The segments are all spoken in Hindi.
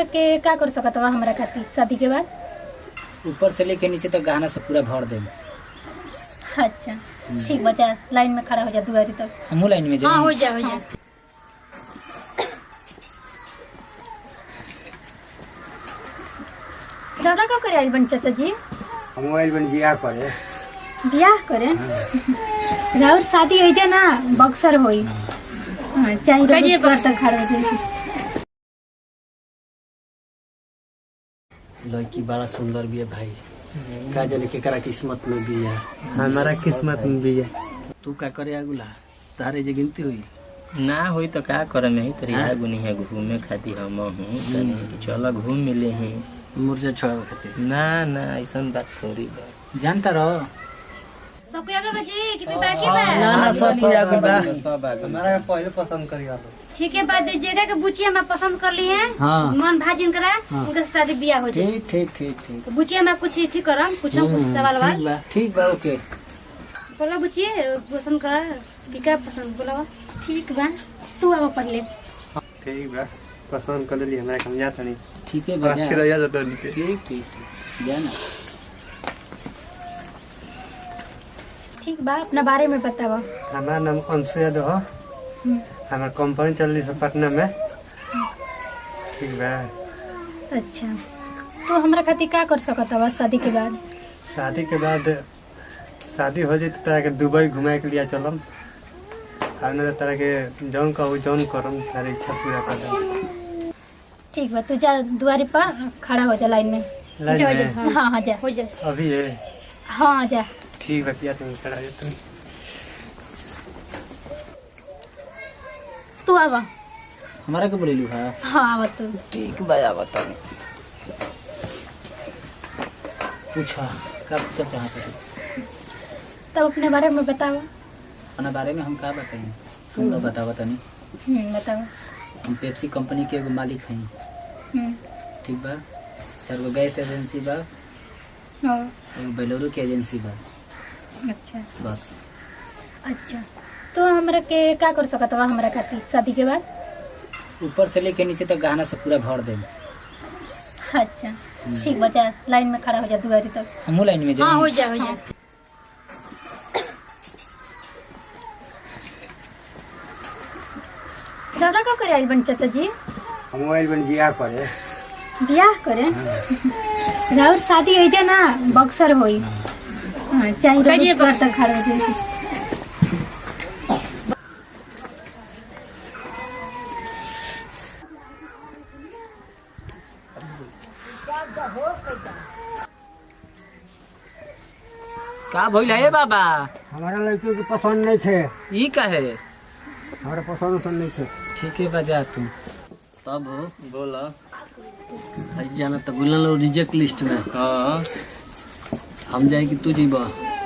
हमरा के का कर सकत बा हमरा खातिर शादी के बाद? ऊपर से लेके नीचे तक गहना से पूरा भर दे। अच्छा ठीक बचा, लाइन में खड़ा हो जा दुआरी तक। हमू लाइन में हाँ हो जाए। जा हो जा। दादा का करे आइल बन चाचा जी? मोबाइल बन बियाह करे। बियाह करे? राउर शादी है जा ना बक्सर होई। हाँ चाहिए बक्सर खड़ा हो जाए। लड़की बड़ा सुंदर भी है भाई, का जाने केकरा किस्मत में भी है। हमारा किस्मत में भी है। तू का करे आगुला तारे जे गिनती हुई ना होई तो का करे में ही तरी आगु नहीं है घूमे खाती हम हूं तनी कि चलो घूम मिले हैं मुर्जा छोड़ा खातिर। ना ना ऐसन बात थोड़ी बा। जानता रहो सबके आगे बजी कि कोई बाकी बा? ना ना सब आगु बा। सब आगु हमारा पहले पसंद करिया ठीक है बात दीजिएगा कि बुचिया मैं पसंद कर ली है। हाँ। मन भाजिन करा उनके साथ बियाह हो जाए। ठीक ठीक ठीक ठीक तो बुचिया मैं कुछ इथी करम पूछम कुछ सवाल वाल। ठीक बा ओके। बोला बुचिए पसंद करा बिका पसंद बोला ठीक बा तू अब पढ़ ले। ठीक बा पसंद कर ली हमरा कम जात नहीं। ठीक है बजा। अच्छी रहिया जात नहीं। ठीक ठीक ठीक जा ना। ठीक बा अपना बारे में बतावा। हमारा नाम अंशु यादव है। हमारा कंपनी चल रही है पटना में। ठीक बा। अच्छा तो हमरा खातिर का कर सकत बा शादी के बाद? शादी के बाद शादी हो जाए तो तरह के दुबई घुमाए के लिए चलम। और ना तरह के जौन कहू जौन करम सारी इच्छा पूरा कर दम। ठीक बा तू जा दुआरी पर खड़ा हो जा लाइन में। लाइन जा, में? जा, हाँ हाँ जा हो जा। अभी है। हाँ हाँ जा। ठीक है किया तुम खड़ा है तुम। तू आवा। हमारा के बोलेलू है? हाँ आवा तू। ठीक बा आ बता। पूछा का पूछा चाहते थे? तब अपने बारे में बतावा। अपना बारे में हम का बताएं? तुम लोग बताओ तनी। बतावा। हम पेप्सी कंपनी के एगो मालिक हैं। ठीक बा। 4 गो गैस एजेंसी बा। हाँ। एगो बेलोरो की एजेंसी बा। अच्छा बस। अच्छा तो हमरा के का कर सकत बा हमरा खातिर शादी के बाद? ऊपर से लेके नीचे तक गहना से पूरा भर दे। अच्छा ठीक बचा, लाइन में खड़ा हो जा दुआरी तक। हमू लाइन में जाए। हाँ हो जा हो जा। दादा का करे आइल बन चाचा जी? मोबाइल बन बियाह करे। बियाह करे? राउर शादी है जा ना बक्सर होई। हाँ चाहिए बक्सर खड़ा हो जाए। का भइल है बाबा? हमारा लड़की की पसंद नहीं थे। ई का है? हमारा पसंद नहीं थे। ठीक है बजा तू। तब हो बोला। जाना तो गुलन रिजेक्ट लिस्ट में। हाँ हम जाए कि तू जीबा?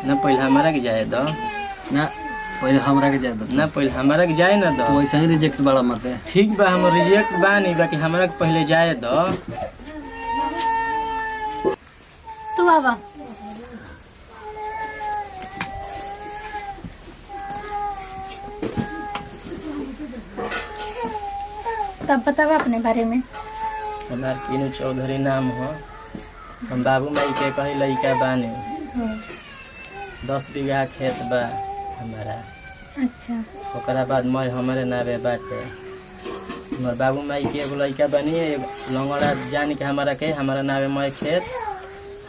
ना पहले हमारा के जाए दो। ना पहले हमरा के जाए दो। ना पहले हमारा के जाए ना दो। वैसा ही रिजेक्ट बड़ा मत है। ठीक बा हम रिजेक्ट बा नहीं बाकी हमारा के पहले जाए दो। तू आवा। तब बतावा अपने बारे में। हमार किनू चौधरी नाम हो। हम बाबू माई के कही लड़का बानी। 10 बीघा खेत बा हमारा। अच्छा ओकरा बाद मैं हमारे नावे बाटे। हमार बाबू माई के एगो लड़का बनी लंगड़ा जान के हमारा नावे मैं खेत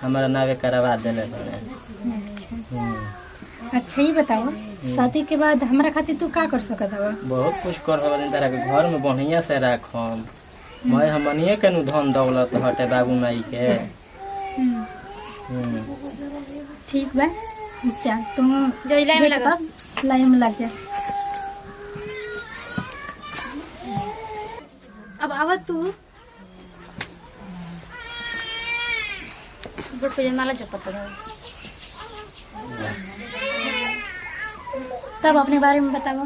हमारा नावे करवा देले बने। अच्छा ही बताओ शादी के बाद हमरा खातिर तू का कर सकत हवा? बहुत कुछ कर तारा के घर में बढ़िया से राखम। मैं हमनिए के नु धन दौलत हटे बाबू माई के। ठीक बा जा तुम जो लाइन में लगा। लाइन में लग जा। अब आवा तू। बड़ पे माला जपत रहो। तब अपने बारे में बताओ।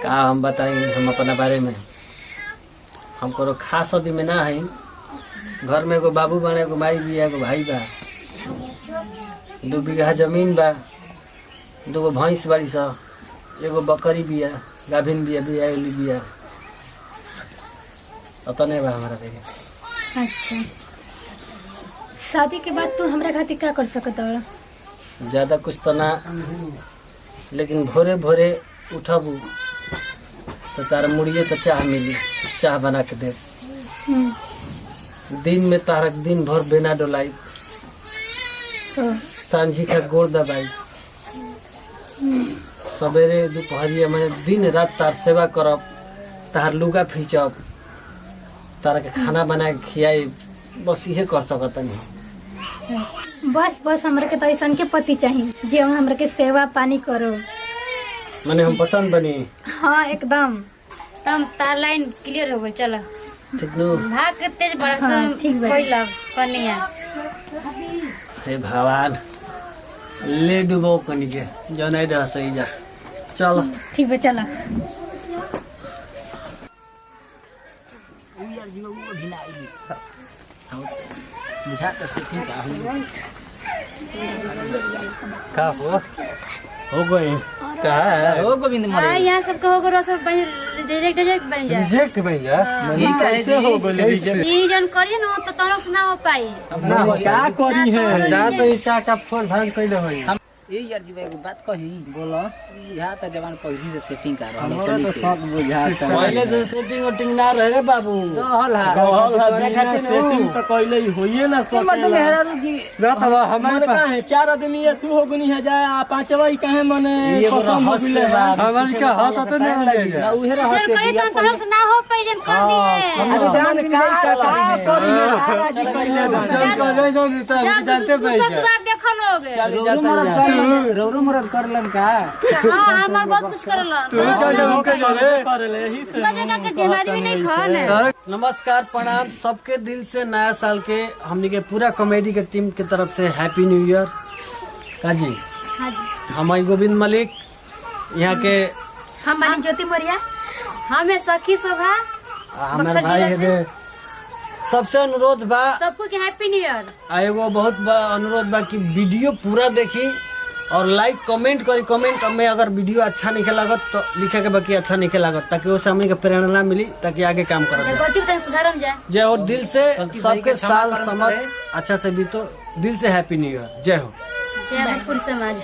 का हम बताएंगे हम अपना बारे में? हमको खास शादी में ना है। घर में एगो बाबू बने, एगो माई भी है, एगो भाई बा, 2 बीघा जमीन बा, 2 गो भैंस बाड़ी सा, एगो बकरी भी है, गाभिन भी है, बियाली भी है। अतने बा हमारा देखे। अच्छा, शादी के बाद तू हमरा खातिर क्या कर सकत है? ज़्यादा कुछ तो ना, लेकिन भोरे भोरे उठबू तो तारा मुड़िए तो चाह मिली, चाह बना के दे। दिन में तारा दिन भर बेना डोलाई, सांझी का गोड़ दबाई, सवेरे दोपहरिया मैंने दिन रात तार सेवा करब, तार लुगा खींचब, तारा के खाना बना के खियाई, बस ये कर सकत नहीं। बस हमरा के तो ऐसा के पति चाहिए जो हमरा के सेवा पानी करो। मैंने हम पसंद बनी। हाँ एकदम। तम तार लाइन क्लियर हो गई। चलो ठीक नो। भाग के तेज बड़ा हाँ, ठीक बा। कोई लव कनिया हे भगवान, ले डूबो कनी के जो नहीं रह सही जा। चलो ठीक बा, चला। का हो गई का है? ओ गोविंद आ यहाँ सब कहो करो सब डायरेक्ट बन जा। रिजेक्ट भई जा। ये कैसे हो गइल रिजेक्ट? ये जन करिए ना तो तोरो से ना हो पाई। ना का करी है जा तो इटा का फोन भांग कइले होई। ए यार जी एगो बात कही। बोलो। यहाँ तक जवान पहले से सेटिंग कर रहा हमरा तो सब बुझाता है। पहले से सेटिंग ओटिंग ना रहे रे बाबू। रहल है कहल है सेटिंग तो कइले ही होइए ना के मर्द सकेला। मेहरा जी ना तो हमारे का है 4 आदमी है, तू हो गनी है जा, पांचवा ही कहे मने ये वो खत्म हो रहस्य गइले बा। हमारे का हाथ तो नहीं ले जा। ना उहे रह जन से करिए दिया तो तोरो से ना हो पाई जन कर दिए। अरे जान का करी है सारा जी कइले बा। दूसर द्वार देखो लोग। रोरो मरद कर रोरो मरद करलन का हां हमार बहुत कुछ करलन। करले ही से जगह के दिमाग भी नहीं खान। नमस्कार, प्रणाम सबके दिल से। नया साल के हमनी के पूरा कॉमेडी के टीम के तरफ से हैप्पी न्यू ईयर। काजी हाँ जी। हम आई गोविंद मलिक, यहाँ के हम मानी ज्योति मौर्य। हमें सखी शोभा हमारे भाई है दे। सबसे अनुरोध बा, सबको के हैप्पी न्यू ईयर। एगो बहुत अनुरोध बा कि वीडियो पूरा देखी और लाइक कमेंट करी। कमेंट में अगर वीडियो अच्छा नहीं लागत तो लिखे के बाकी अच्छा नहीं लागत, ताकि उससे हमनी के प्रेरणा मिली, ताकि आगे काम करल जाए। गलती बताए सुधारम जाए। जय हो। दिल से सबके साल समझ अच्छा से बीतो। दिल से हैप्पी न्यू ईयर। जय हो। जय भोजपुरी समाज।